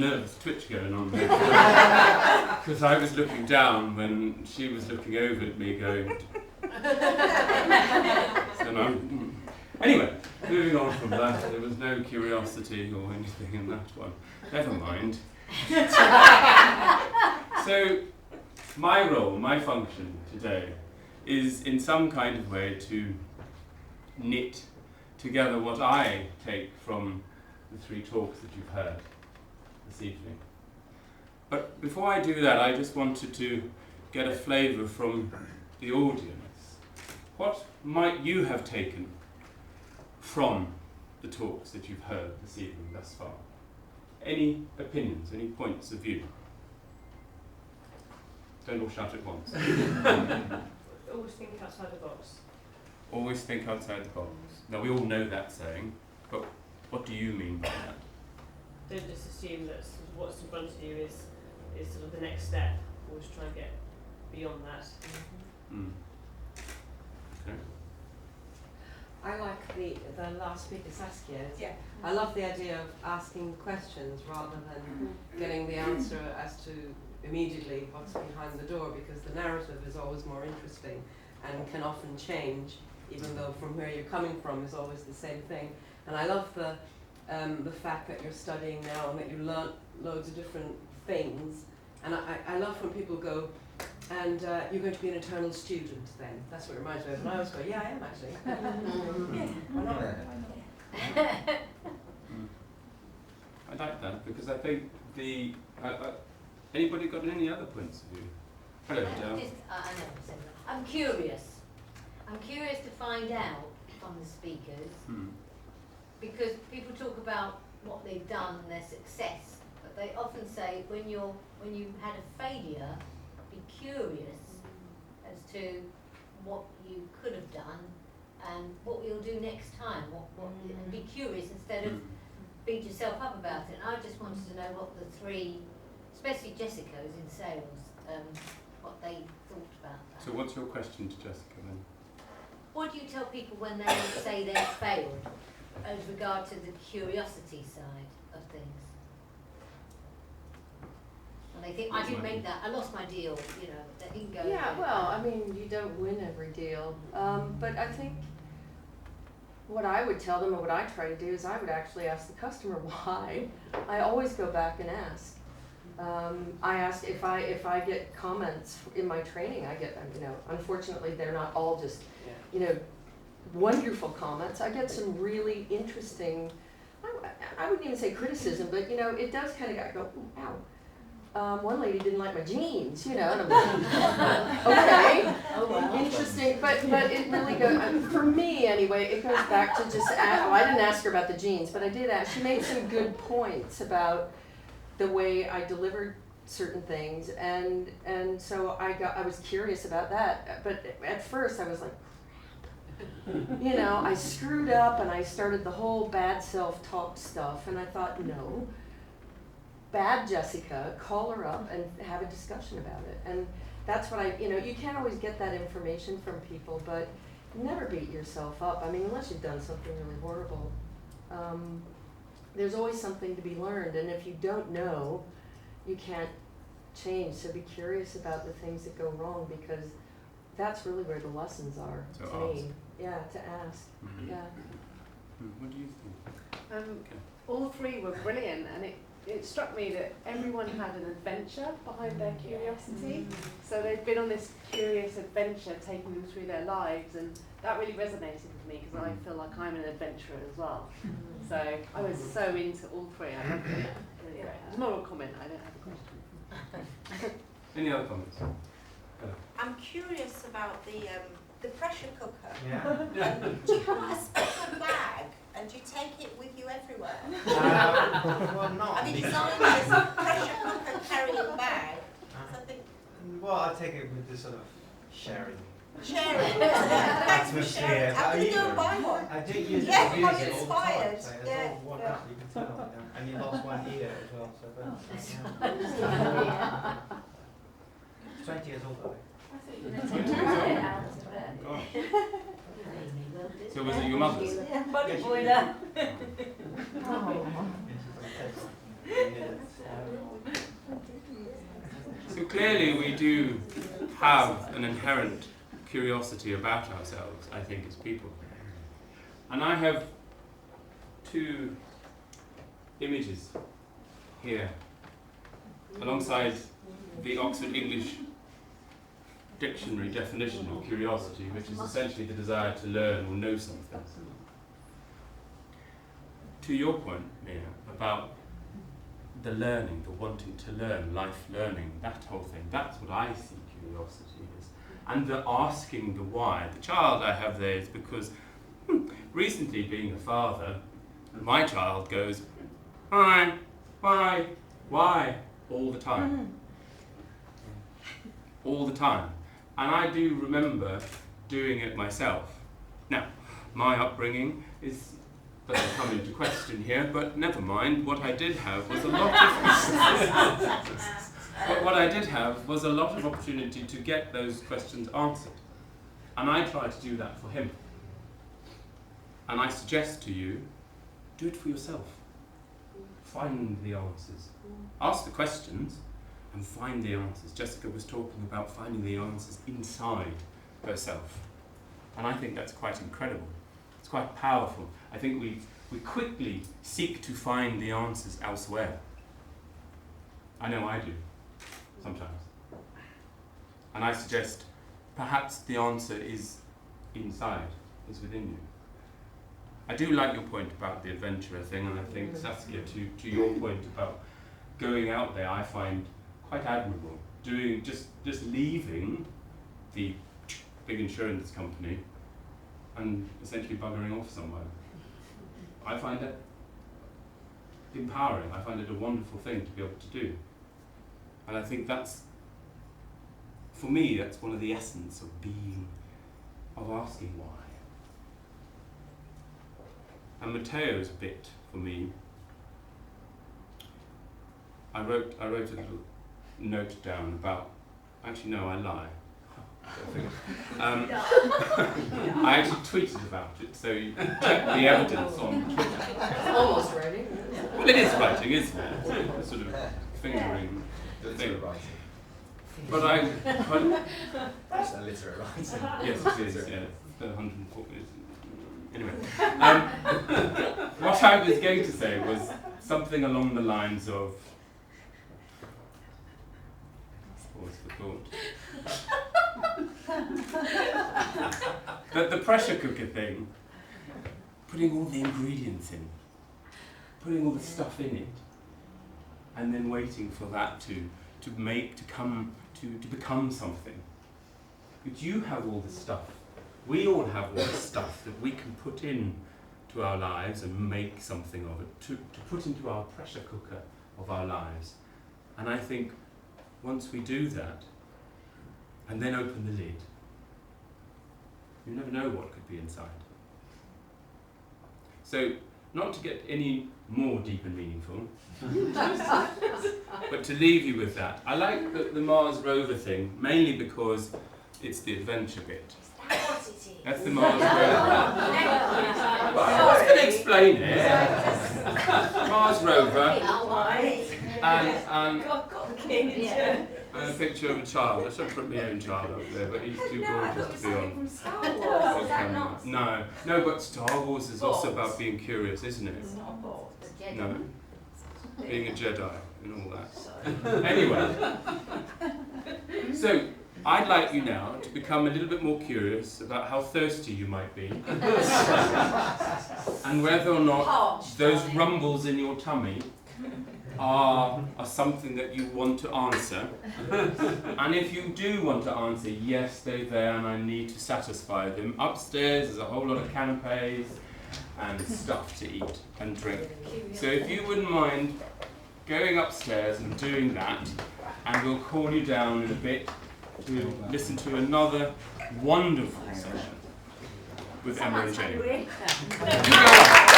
nervous twitch going on there. Because I was looking down when she was looking over at me going... So no. Anyway, moving on from that, there was no curiosity or anything in that one. Never mind. So, my role, my function today is in some kind of way to knit together what I take from the 3 talks that you've heard this evening. But before I do that, I just wanted to get a flavour from the audience. What might you have taken from the talks that you've heard this evening thus far? Any opinions, any points of view? Don't all shout at once. Always think outside the box. Always think outside the box. Now we all know that saying, but what do you mean by that? Don't just assume that sort of what's in front of you is sort of the next step. Always try and get beyond that. Okay. I like the last speaker, Saskia. Yeah. I love the idea of asking questions rather than getting the answer as to immediately what's behind the door, because the narrative is always more interesting and can often change, even though from where you're coming from is always the same thing. And I love the fact that you're studying now and that you learn loads of different things. And I love when people go, and you're going to be an eternal student then. That's what it reminds me of. And I always go, yeah, I am actually. Why not? I like that, because I think anybody got any other points of view? Hello, Deon. I'm curious. I'm curious to find out from the speakers, because people talk about what they've done and their success, but they often say when you had a failure, be curious as to what you could have done and what you'll do next time. And be curious instead of beat yourself up about it. And I just wanted to know what the 3, especially Jessica who's in sales, what they thought about that. So what's your question to Jessica then? What do you tell people when they say they've failed as regard to the curiosity side of things? And they think, I didn't make that, I lost my deal, you know, they didn't go. Yeah, well, I mean, you don't win every deal. But I think what I would tell them, and what I try to do, is I would actually ask the customer why. I always go back and ask. I ask if I get comments in my training. I get, you know, unfortunately they're not all just, you know, wonderful comments. I get some really interesting, I wouldn't even say criticism, but you know, it does kind of go, ooh, ow. One lady didn't like my jeans, you know, and I'm like, okay, Oh, wow. interesting, but it really goes, for me anyway, it goes back to just, I didn't ask her about the jeans, but I did ask, she made some good points about the way I delivered certain things, and so I was curious about that, but at first I was like, crap, you know, I screwed up and I started the whole bad self-talk stuff, and I thought, no, bad Jessica, call her up and have a discussion about it. And that's what you know, you can't always get that information from people, but never beat yourself up. I mean, unless you've done something really horrible. There's always something to be learned, and if you don't know, you can't change. So be curious about the things that go wrong, because that's really where the lessons are To to ask. me. Yeah, to ask. Yeah. What do you think? All 3 were brilliant, and it struck me that everyone had an adventure behind their curiosity. So they've been on this curious adventure, taking them through their lives, and that really resonated with me, because I feel like I'm an adventurer as well. So I was so into all 3. I loved it. Really great. There's more a comment. I don't have a question. Any other comments? I'm curious about the pressure cooker. Yeah. Do you have a special bag and do you take it with you everywhere? Well, not. Have you designed this pressure cooker carrying bag? So I think Well, I take it with the sort of sharing. sharing. Thanks for sharing. I'm going to go and buy one. I do use it Yes, to use I'm it all the inspired. time. So Yeah, there's one yeah. actually you can tell, you know, and you lost one ear as well. So but, 20 years old though. So was it your mother's? Body boiler. So clearly we do have an inherent curiosity about ourselves, I think, as people. And I have two images here, alongside the Oxford English Dictionary definition of curiosity, which is essentially the desire to learn or know something. To your point, Mia, about the learning, the wanting to learn, life learning, that whole thing, that's what I see curiosity is. And the asking the why. The child I have there is because recently, being a father, my child goes, why, all the time. All the time. And I do remember doing it myself. Now, my upbringing doesn't come into question here, but never mind. What I did have was a lot of opportunity to get those questions answered. And I try to do that for him. And I suggest to you, do it for yourself. Find the answers. Ask the questions and find the answers. Jessica was talking about finding the answers inside herself. And I think that's quite incredible. It's quite powerful. I think we quickly seek to find the answers elsewhere. I know I do, sometimes. And I suggest perhaps the answer is inside, is within you. I do like your point about the adventurer thing, and I think, Saskia, to your point about going out there, I find quite admirable. Just leaving the big insurance company and essentially buggering off somewhere. I find it empowering. I find it a wonderful thing to be able to do. And I think that's, for me, that's one of the essence of asking why. And Matteo's bit, for me, I wrote a little note down about, actually no, I lie. I actually tweeted about it, so you check the evidence on Twitter. Almost writing. Well, it is writing, isn't it? It's sort of fingering the thing. But It's illiterate writing. yes, it is, yeah. The 140. Anyway, what I was going to say was something along the lines of, what's the thought? The pressure cooker thing, putting all the ingredients in, putting all the stuff in it, and then waiting for that to become something. But you have all the stuff. We all have all the stuff that we can put in to our lives and make something of it, to put into our pressure cooker of our lives. And I think once we do that, and then open the lid, you never know what could be inside. So, not to get any more deep and meaningful, but to leave you with that. I like the Mars rover thing, mainly because it's the adventure bit. That's the Mars rover. Well, I was going to explain it. Mars rover and a picture of a child. I should have put my own child up there, but he's too gorgeous to be on. No, but Star Wars is also about being curious, isn't it? No, being a Jedi and all that. Anyway, so I'd like you now to become a little bit more curious about how thirsty you might be, and whether or not those rumbles in your tummy are something that you want to answer. And if you do want to answer, yes, they're there and I need to satisfy them, upstairs there's a whole lot of canapes and stuff to eat and drink. So if you wouldn't mind going upstairs and doing that, and we'll call you down in a bit to listen to another wonderful session with Emma and Jane. You go on.